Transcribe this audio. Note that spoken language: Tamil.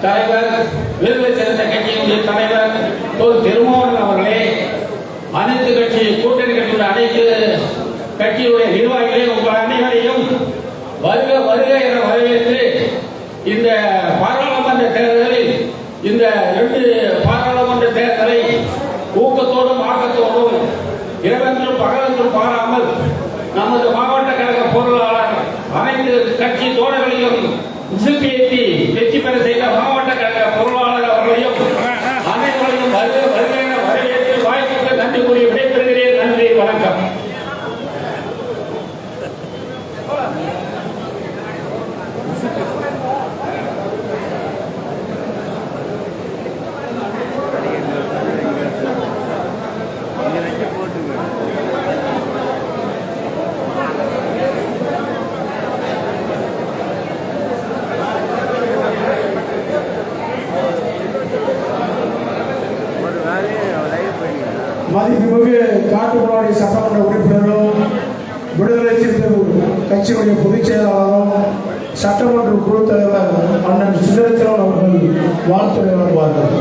தலைவர், விருது சிறந்த கட்சியினுடைய தலைவர் திருமாவளவன் அவர்களே, அனைத்து கட்சி கூட்டணி கட்சியுடைய அனைத்து கட்சியுடைய நிர்வாகிகளே, உங்கள் அனைவரையும் வருக வருக என வரவேற்று இந்த பாராளுமன்ற தேர்தலில் இந்த 2 பாராளுமன்ற தேர்தலை ஊக்கத்தோடும் ஆக்கத்தோடும் இரவென்றும் பகலென்றும் பாராமல் நமது மாவட்ட கழக பொருளாளர் அனைத்து கட்சி தோழர்களையும் உசுப்பேற்றி வெற்றி பெற செய்த மாவட்ட கழக பொருளாளர் அவர்களையும் அனைவரையும் வருக வருக என வரவேற்று வாய்ப்புக்கு நன்றி கூறி விடைபெறுகிறேன். நன்றி, வணக்கம். மதிப்புமிகு காட்டுப்பாடி சட்டமன்ற உறுப்பினரும் விடுதலை சிறுத்தைகள் கட்சியுடைய பொதுச் செயலாளரும் சட்டமன்ற குழு தலைவர் அண்ணன் சுந்தரத்திரன் அவர்கள் வாழ்த்துரை வருவார்கள்.